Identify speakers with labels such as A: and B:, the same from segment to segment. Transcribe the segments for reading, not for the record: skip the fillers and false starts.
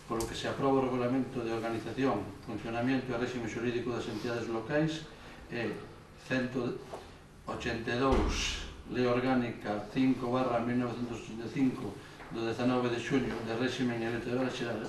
A: polo que se aproba o Regulamento de Organización, Funcionamento e Réxime Xurídico das Entidades Locais e 182, Lei Orgánica 5/1985 do 19 de xuño de Réxime Electoral Xeral,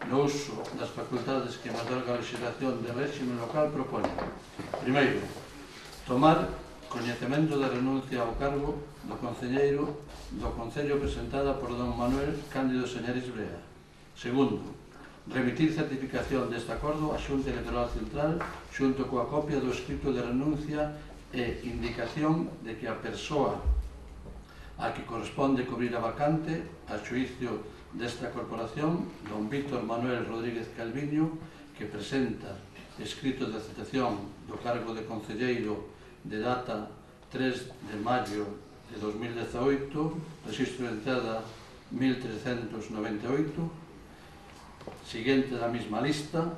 A: no uso das facultades que madurga a legislación de réxime local propone. Primeiro, tomar coñecemento da renuncia ao cargo do concelleiro do Concello presentada por don Manuel Cándido Señares Brea. Segundo, remitir certificación deste acordo á Xunta Electoral Central xunto coa copia do escrito de renuncia e indicación de que a persoa a que corresponde cubrir a vacante a xuicio desta corporación, don Víctor Manuel Rodríguez Calviño, que presenta escrito de aceptación do cargo de concelleiro de data 3 de maio de 2018, registro de entrada 1398, seguinte da mesma lista,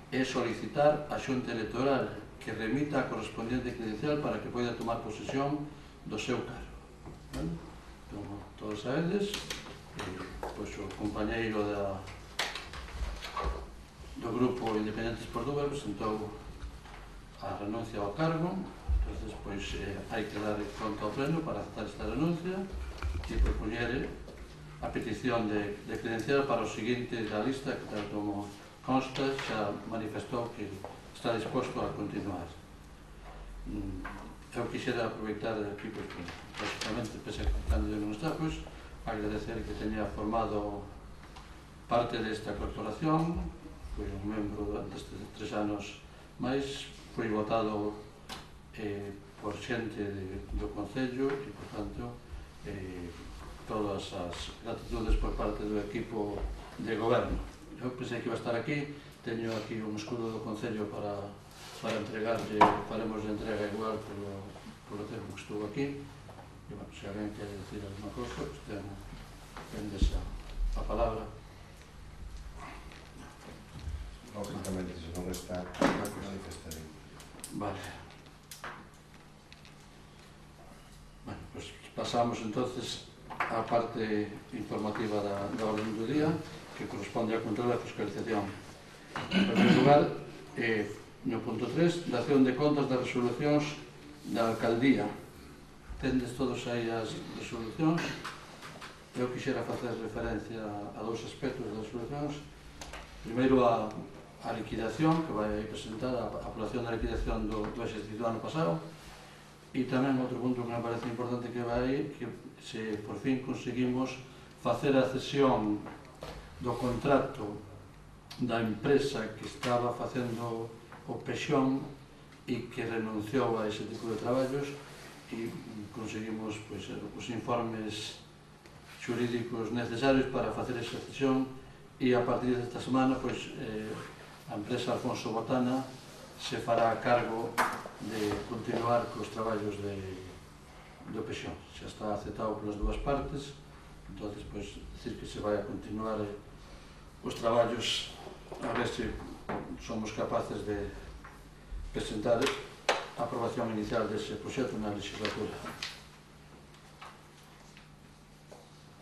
A: é solicitar a Xunta Electoral que remita a correspondiente credencial para que poida tomar posesión do seu cargo. Entón, todos a eles, o compañeiro do Grupo Independentes Portugal presentou a renuncia ao cargo, entón, hai que dar conta ao pleno para aceptar esta renuncia e propoñer a petición de credencial para o seguinte da lista, que tal como consta, xa manifestou que está disposto a continuar. Eu quixera aproveitar aquí, porque, basicamente, pese a que o Cándido non está, agradecer que teña formado parte desta corporación, foi un membro destes 3 anos máis, foi votado por xente do Concello e, por tanto, todas as gratitudes por parte do equipo de goberno. Eu pensei que iba a estar aquí, teño aquí un escudo do Concello para entregarlle, faremos de entrega igual polo tempo que estuvo aquí. E, bueno, se alguén quere dicir alguma cosa, tendes a palabra.
B: Lógicamente, se non está, manifestaré.
A: Vale. Bueno, pues pasamos entonces á parte informativa da orden do día, que corresponde ao control da fiscalización. En primeiro lugar, no punto 3, dación de contas das resolucións da alcaldía. Tendes todos aí as resolucións. Eu quixera facer referencia a 2 aspectos das resolucións. Primeiro, a liquidación, que vai presentar a aprobación da liquidación do exercicio do ano pasado, e tamén outro punto que me parece importante que vai, que se por fin conseguimos facer a cesión do contrato da empresa que estaba facendo o pexón e que renunciou a ese tipo de traballos, e conseguimos os informes xurídicos necesarios para facer esa cesión, e a partir desta semana a empresa Alfonso Botana se fará a cargo de continuar cos traballos do pexón. Xa está aceptado polas 2 partes, entón, decir que se vai a continuar os traballos, a ver se somos capaces de presentar a aprobación inicial dese proxecto na legislatura.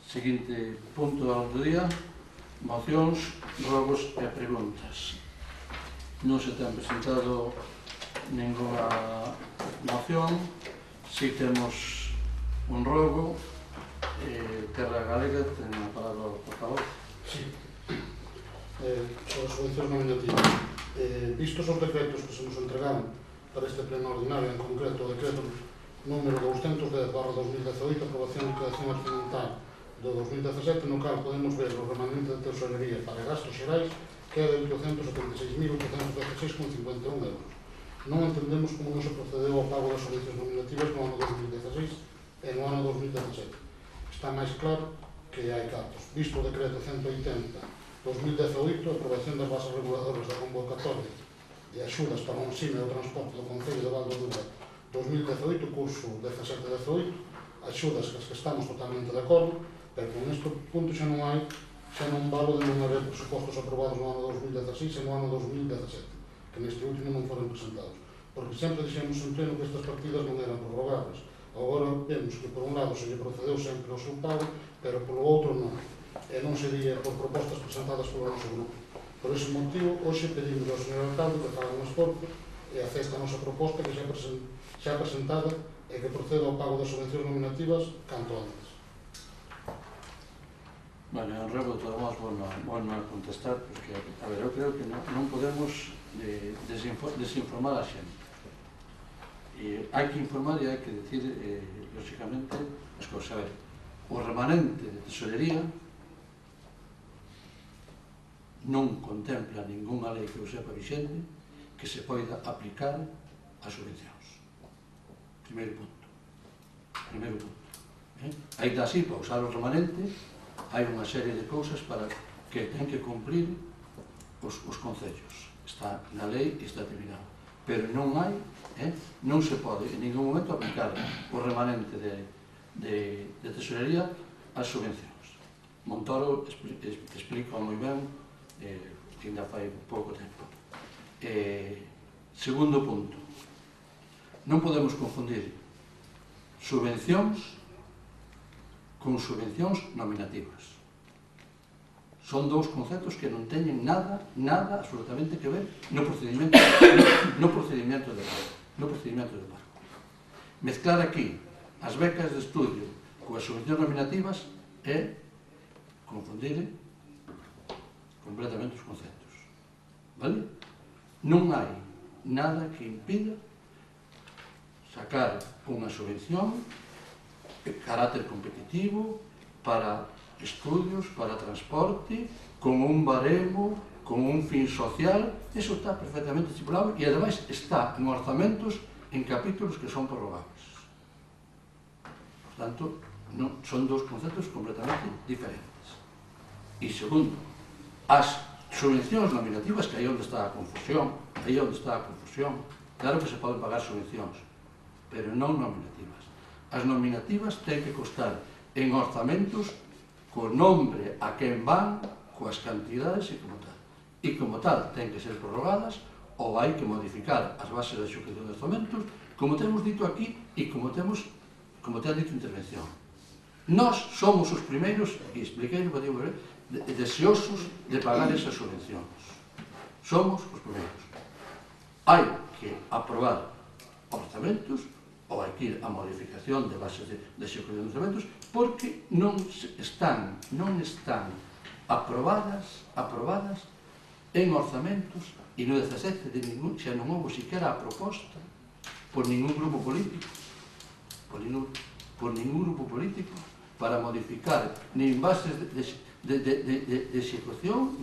A: Seguinte punto do día, mocións, rogos e preguntas. Non se ten presentado ninguna moción. Si temos un rogo, Terra Galega, ten a palabra o portavoz.
C: Sí. Sobre as subvencións nominativas. Vistos os decretos que se nos entregaron para este pleno ordinario, en concreto o decreto número 210/2018, aprobación de liquidación orçamental do 2017, no cal podemos ver o remanente de tesorería para gastos xerais, que é de 876.816,51 euros. Non entendemos como non se procedeu ao pago das subvencións nominativas no ano 2016 e no ano 2017. Está máis claro que hai cartos. Visto o decreto 180/2018, aprobación das bases reguladoras da convocatoria de axudas para o ensino e o transporte do Concello de Valdodura 2018, curso 17-18, axudas que estamos totalmente de acordo, pero con este punto xa non valo de non haber presupostos aprobados no ano 2016 e no ano 2017, que neste último non foron presentados, porque sempre dixemos en pleno que estas partidas non eran prorrogables. Agora vemos que por un lado se lle procedeu sempre ao seu pago, pero polo outro non. e non sería por propostas presentadas polo noso grupo. Por ese motivo, hoxe pedimos ao señor alcalde que faga un esforzo e acepta a nosa proposta que xa presentada e que proceda ao pago das subvencións nominativas canto antes.
A: Vale, en rebo, de todos modos, bueno a contestar, porque, a ver, eu creo que non podemos desinformar a xente. E hai que informar e hai que decir, lógicamente, as cousas. A ver, o remanente de tesorería non contempla ninguna lei que o sepa vixente que se poida aplicar a subvencións. Primeiro punto. Ainda así, para usar o remanente, hai unha serie de cousas para que ten que cumplir os concellos. Está na lei e está terminado. Pero non hai, non se pode en ningún momento aplicar o remanente de tesorería ás subvencións. Montoro explica moi ben, que ainda fai pouco tempo. Segundo punto, non podemos confundir subvencións con subvencións nominativas. Son dous conceptos que non teñen nada absolutamente que ver no procedimento de parco. Mezclar aquí as becas de estudio coas subvencións nominativas é confundir completamente os conceptos. Vale? Non hai nada que impida sacar unha subvención de carácter competitivo para estudios, para transporte, con un baremo, con un fin social. Eso está perfectamente estipulado e ademais está en orzamentos en capítulos que son prorrogables. Por tanto, son dous conceptos completamente diferentes. E segundo, as subvencións nominativas, que aí onde está a confusión, claro que se poden pagar subvencións, pero non nominativas. As nominativas ten que constar en orzamentos co nombre a quen van, coas cantidades e como tal ten que ser prorrogadas ou hai que modificar as bases de execución de orzamentos, como temos dito aquí e como ten dito intervención. Nós somos os primeiros, e expliquei no motivo deseosos de pagar esas subvencións. Somos os primeiros. Hai que aprobar orzamentos ou hai que ir a modificación de bases de execución de orzamentos porque non están aprobadas en orzamentos e no 17 xa non houve siquiera a proposta por ningún grupo político para modificar nin bases de execución,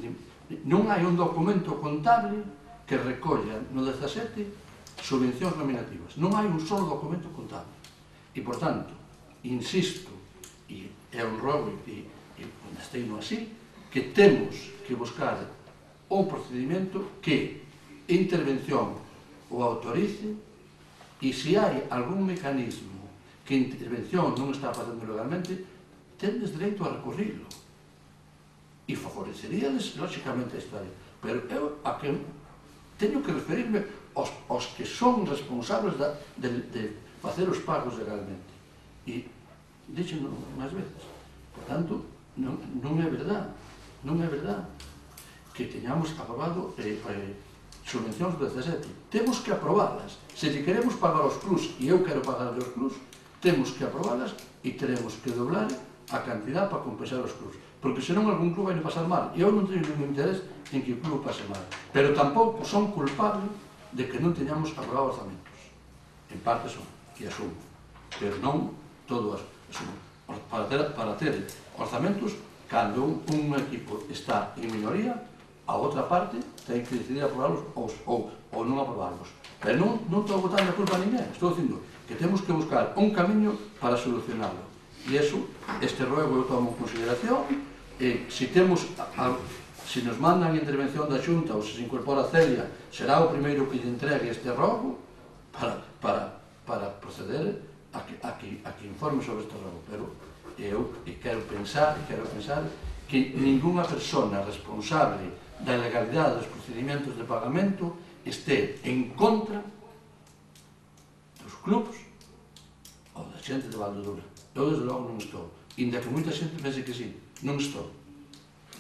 A: non hai un documento contable que recolla no 17 subvencións nominativas. Non hai un solo documento contable. E, por tanto, insisto, e é un rogo e contesteino así, que temos que buscar un procedimento que intervención o autorice e se hai algún mecanismo que intervención non está facendo legalmente, tendes dereito a recurrirlo. E favoreceríades, lógicamente, a historia. Pero eu a que teño que referirme aos que son responsables de facer os pagos legalmente. E dixen máis veces. Por tanto, non é verdad que teñamos aprobado subvencións do 17. Temos que aprobalas. Se lle queremos pagar aos clubs, e eu quero pagar aos clubs, temos que aprobalas e teremos que doblar a cantidad para compensar os clubs. Porque senón algún club vai pasar mal. E eu non teño ningún interés en que o club pase mal. Pero tampouco son culpables de que non teñamos aprobado orzamentos. En parte son, e asumo. Pero non todo asumo. Para ter orzamentos, cando un equipo está en minoría, a outra parte ten que decidir aprobarlos ou non aprobarlos. Pero non estou botando a culpa a ninguén. Estou dicindo que temos que buscar un camiño para solucionarlo. E iso, este ruego eu tomo en consideración, e se nos mandan intervención da Xunta ou se incorpora Celia, será o primeiro que lle entregue este rogo para proceder a que informe sobre este rogo. Pero eu quero pensar que ninguna persona responsable da legalidade dos procedimentos de pagamento este en contra dos clubs ou da xente de Val do Dura. Eu, desde logo, non estou. Inda que moita xente pense que sí, non estou.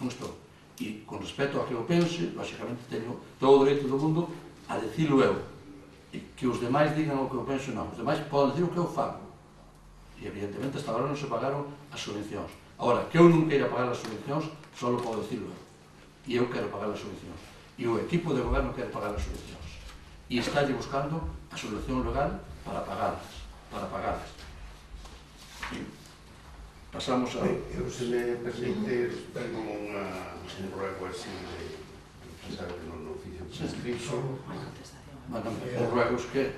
A: non estou. E con respecto a que eu pense, lógicamente teño todo o dereito do mundo a decilo eu. E que os demais digan o que eu penso, non. Os demais poden decir o que eu fago. E evidentemente hasta agora non se pagaron as subvencións. Agora, que eu non queira pagar as subvencións, só podo decirlo eu. E eu quero pagar as subvencións. E o equipo de goberno quere pagar as subvencións. E estálle buscando a solución legal para pagarlas. E pasamos a...
B: Eu, se me permite, tengo un ruego así de pasar no oficio prescrito.
A: Ruegos que...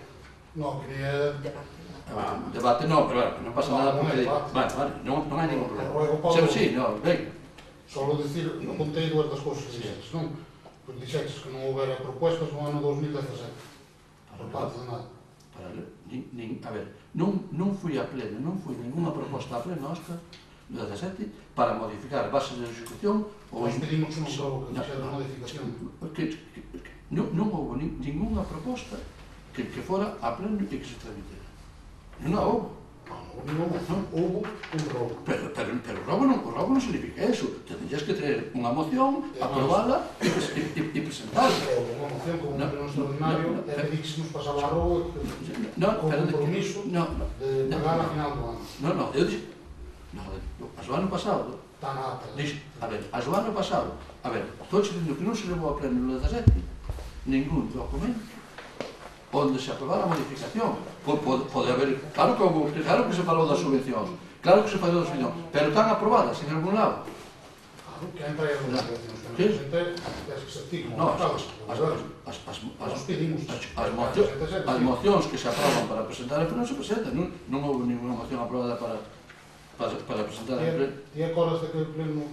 C: No, quería...
A: Debate non, pero non pasa nada porque... Vale, non hai ningún problema. Sí, non, ben.
C: Solo dicir, non contei dúas das cousas que dixetes, non? Pois dixetes que non houbera propuestas no ano 2017. Por parte de nada.
A: A ver, non fui a pleno, non fui ninguna proposta a pleno, Óscar, do 17, para modificar bases de execución ou...
C: Nós pedimos un probo que fixera a modificación.
A: Non houve ninguna proposta que fora a pleno e que se tramitera. Non a houve.
C: Houve un robo.
A: Pero o robo non significa eso. Tendrías que traer unha moción, aprobada e presentarla.
C: Houve unha moción con un pleno extraordinario e que dix nos pasaba a robo con compromiso de pagar a final do ano.
A: Eu dixo... A do ano pasado...
C: Está na ata.
A: A ver, a do ano pasado... A ver, estou dicindo que non se levou a pleno no 17 ningún documento onde se aprobara a modificación. Pode haber, claro que se falou das subvencións, claro que se falou das subvencións, pero están aprobadas en algún lado.
C: Claro, que entra aí as modificacións, que non presente, tens que ser ti, como
A: as mocións que se aproban para presentar en pleno se presentan, non houve ninguna moción aprobada para presentar en pleno.
C: Ti acordas de que o pleno,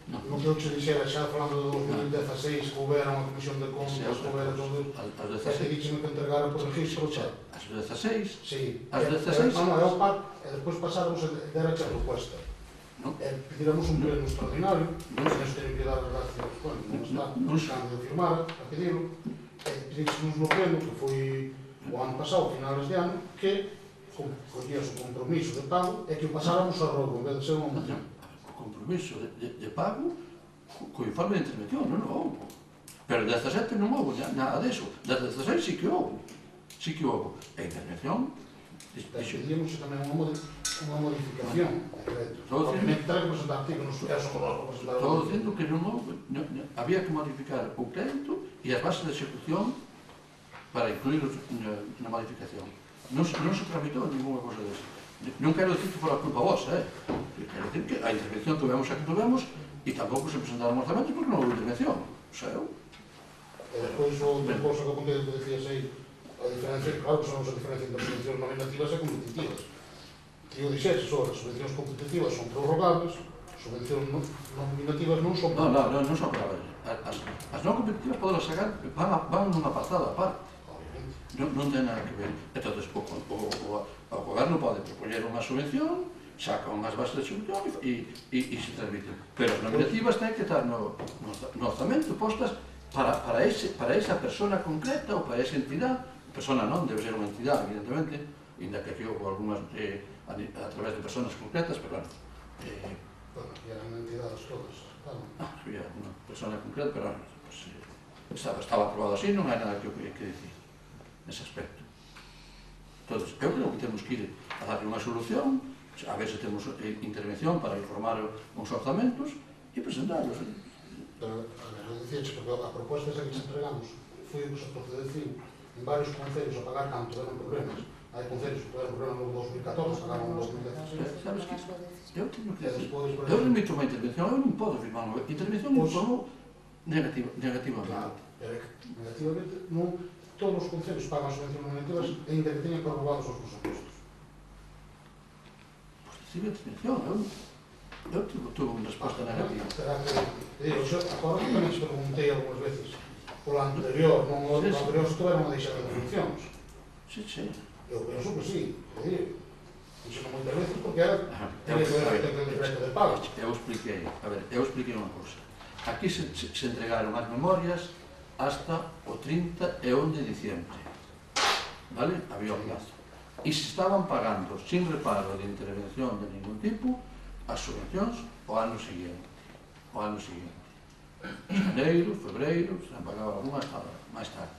C: no que eu che dixera xa falando de 2016, que houbera unha comisión de contas, que houbera todo, e te dixeme que entregara por registro, xa.
A: As 16?
C: Sí.
A: As 16?
C: Non, é o PAC, e despois pasáramos a dar a proposta. E pediramos un pleno extraordinario, se nos teñen que dar gracias, bueno, non está, cando de firmar, a pedirlo, e pedíxemos no pleno, que foi o ano pasado, finales de ano, que collías o compromiso de pago e que o pasáramos a robo, en vez de ser unha moción.
A: Compromiso de pago co informe de intervención, non houve. Pero de 17 non houve nada deso. De 16 sí que houve. Sí que houve. A intervención...
C: Pedíamos tamén unha modificación. Obviamente, terá que presentar ti, que non é só para presentar...
A: Estou dicindo que non houve. Había que modificar o crédito e as bases de execución para incluirlos na modificación. Non se tramitou ninguna cosa deso. Non quero dicir que fora culpa vosa, quero dicir que a intervención tuvemos a que tuvemos e tampouco se presentaron orzamentos porque non houve intervención.
C: E despois, outra cousa que apuntei que decías aí, a diferencia, claro que son a diferencia entre subvencións nominativas e competitivas. E o dixetes, as subvencións competitivas son prorrogables, subvencións nominativas non son prorrogables.
A: Non son prorrogables. As non competitivas poden sacar, van nunha apartado a parte. Non ten nada que ver. Entón, o goberno pode propoñer unha subvención, saca unhas bases de execución e se transmiten. Pero as nominativas ten que estar no orzamento postas para esa persona concreta ou para esa entidade. Persona non, debe ser unha entidade, evidentemente, ainda que aquí houve algunhas a través de personas concretas, pero bueno.
C: Bueno, aquí eran entidades todas.
A: Había unha persona concreta, pero estaba aprobado así, non hai nada que dicir nese aspecto. Entón, eu creo que temos que ir a darle unha solución, a ver se temos intervención para informar uns orzamentos e presentarlos.
C: Pero, a ver, eu dicíache, porque a proposta esa que se entregamos foi o que se procedeciu en varios concellos a pagar canto eran problemas. Hai concellos que tiveron problemas no 2014, pagaron no 2016.
A: Sabes que eu teño que decir, eu remito unha intervención, eu non podo firmar unha intervención e informo negativamente.
C: Claro, pero negativamente non todos os concellos pagan subvencións nominativas ainda que teñan prorrogados os presupostos.
A: Pois recibe a intervención, eu tuve unha resposta negativa.
C: Terá que... Agora que tamén se preguntei algunhas veces polo anterior, non o anterior se tuveron a deixar de funcións.
A: Sí.
C: Eu penso que sí, dixeron moitas veces porque era o decreto de pago.
A: Eu expliquei unha cousa. Aquí se entregaron as memorias hasta o 30 e 1 de diciembre. Vale? Había o plazo. E se estaban pagando sin reparo de intervención de ningún tipo as subvencións o ano seguinte. Janeiro, febreiro, se han pagado algunha hasta máis tarde.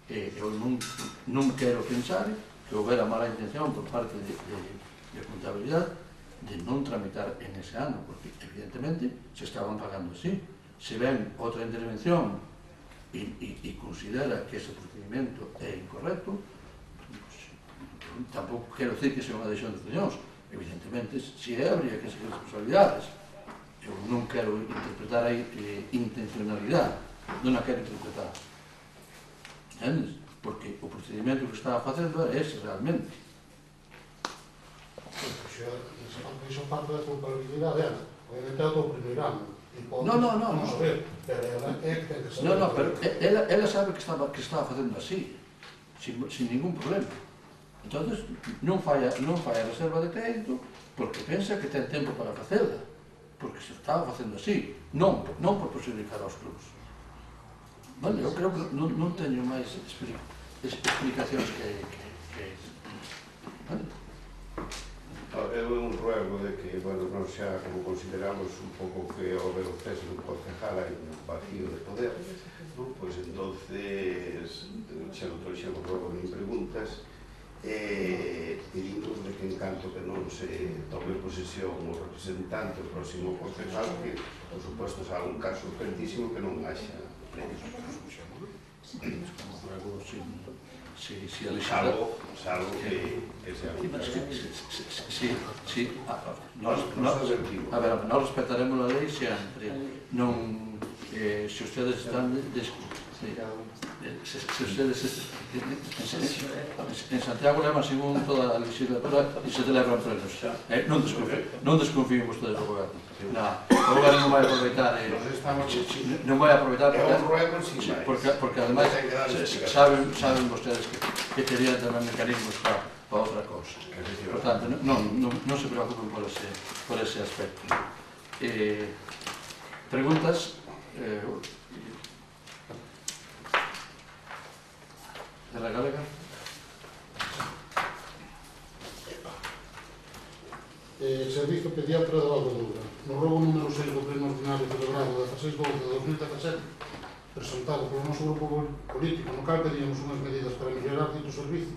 A: Eu non quero pensar que houbera mala intención por parte de contabilidade de non tramitar en ese ano, porque evidentemente se estaban pagando así. Se ven outra intervención e considera que ese procedimento é incorrecto, tampouco quero decir que sea unha decisión de funcións. Evidentemente, se habría que seguir responsabilidades. Eu non quero interpretar aí intencionalidade, non a quero interpretar. Entendes? Porque o procedimento que estaba facendo era ese realmente.
C: Iso parte da culpabilidade dela. Obviamente é o teu primeiro ano.
A: Non
C: saber, pero ela é que ten que saber.
A: Non, pero ela sabe que estaba facendo así, sin ningún problema. Entonces, non fai a reserva de crédito porque pensa que ten tempo para facela, porque se estaba facendo así, non por perjudicar aos clubs. Vale, eu creo que non teño máis explicacións que vale?
B: É un ruego de que, bueno, non xa como consideramos un pouco que ao ver o cese do concejal hai un vacío de poder, non? Pois entonces, xa non trouxemos ruego nin preguntas, pedimos de que en canto que non se tome posesión o representante o próximo concejal, que, por suposto, será un caso urgentísimo que non haxa premios. Salvo que sea un caso.
A: Sí, a ver, nós respetaremos a lei sempre. Non, se ustedes están se ustedes en Santiago levan según toda a legislatura e se celebran plenos. Non desconfíen ustedes do goberno. O goberno non vai aproveitar porque ademais saben vostedes que terían tamén mecanismos para outra cousa. Por tanto, non se preocupen por ese aspecto. Preguntas? De la Galega?
C: Servizo Pediatra do Alto Doura. No rogo número 6 do pleno ordinario celebrado 16/12 de 2017, presentado polo noso grupo político, no cal pedíamos unhas medidas para mellorar dito servizo,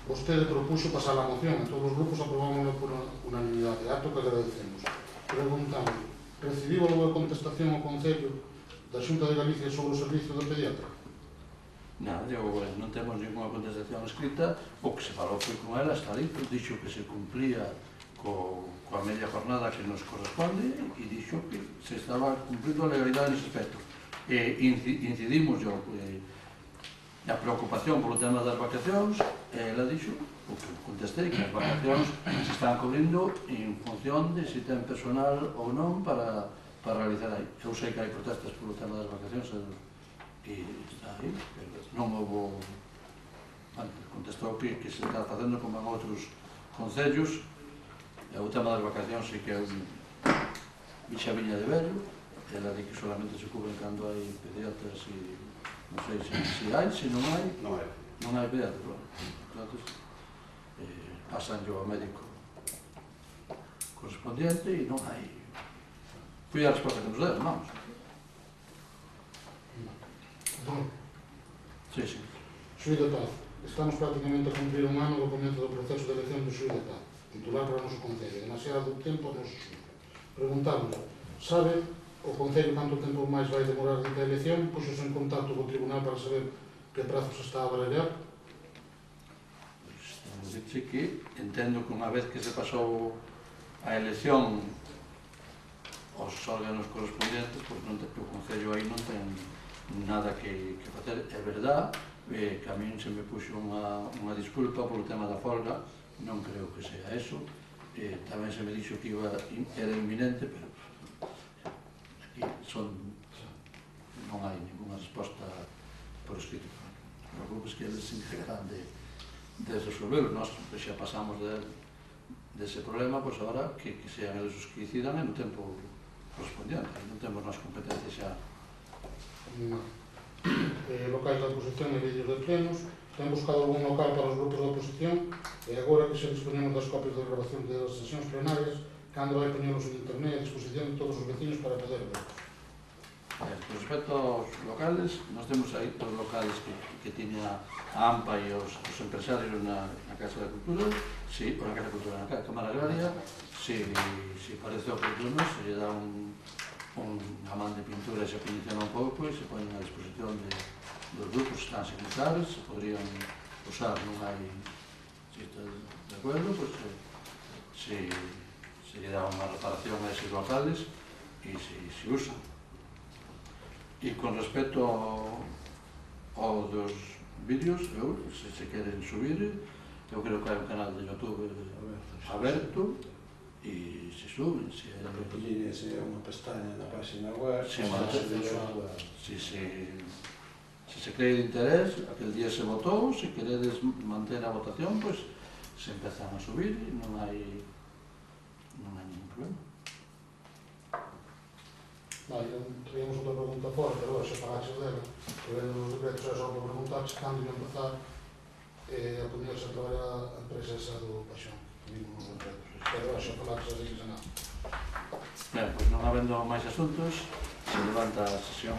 C: vostede propuxo pasar a moción e todos os grupos aprobámoslo por unanimidade, acto que agradecemos. Preguntamos, recibiu algunha contestación ao Concello da Xunta de Galicia sobre o servizo do pediatra?
A: Non temos ninguna contestación escrita. O que se falou foi con ela, está dito, dixo que se cumplía coa media jornada que nos corresponde e dixo que se estaba cumplindo a legalidade nese aspecto. Incidimos na preocupación polo tema das vacacións e ela dixo, o que contestei, que as vacacións se están cubrindo en función de se ten personal ou non para realizar aí. Eu sei que hai protestas polo tema das vacacións e está aí, pero non houve... Contestou que se está facendo como en outros concellos. O tema das vacacións sí que é un bichaviña de velho. Ela di que solamente se cubren cando hai pediatras e non sei se hai, se non hai, non hai pediatras. Entón, pasan yo ao médico correspondiente e non hai. Foi a resposta que nos deron, vamos. Sí.
C: Xuíz de Paz. Estamos prácticamente a cumprir un ano do comienzo do proceso de elección do Xuíz de Paz, titular para o noso Concello. Demasiado tempo nos sufre. Preguntamos, sabe o Concello canto tempo máis vai demorar dita elección? Puxos en contacto co Tribunal para saber que prazo se está a barallar?
A: Estamos a dizer que entendo que unha vez que se pasou a elección os órganos correspondientes, pois o Concello aí non ten nada que facer. É verdad que a min se me puxo unha disculpa polo tema da folga, non creo que sea eso. Tamén se me dixo que era inminente, pero aquí non hai ninguna resposta por escrito. Os grupos que eles se encargan de resolverlo. Nós xa pasamos dese problema, pois agora que sean eles os que decidan no tempo correspondiente. Non temos nas competencias xa.
C: Locais da oposición e vídeos de plenos. Ten buscado algún local para os grupos da oposición e agora que se disponemos das copias de grabación das sesións plenarias, cando vai poñelos en internet a disposición de todos os vecinos para poder ver.
A: Con respecto aos locales, nos temos aí os locales que tiña a AMPA e os empresarios na Casa da Cultura, si, ou na Casa da Cultura, na Cámara Agraria, si parece oportuno, se lle dá unha man de pintura e se condiciona un pouco e se ponen a disposición dos grupos que están sen usar, se podrían usar, non hai, se está de acuerdo, pues se lle dá unha reparación a eses locales e se usan. E con respecto ao dos vídeos, se se queren subir, eu creo que hai un canal de YouTube aberto e se suben. Se
D: unha pestaña na página web,
A: se se cree de interés, aquel día se votou, se queredes manter a votación, pois se empezan a subir e non hai ningún problema.
C: Vale, traíamos outra pregunta fora, pero se pagaches dela, vendo os decretos é só para preguntarche cando iba a empezar a ponerse a traballar a empresa esa do Paixón, que vimos nos decretos. Pero xa falaches así que xa nada.
A: Ben, pois non habendo máis asuntos, se levanta a sesión.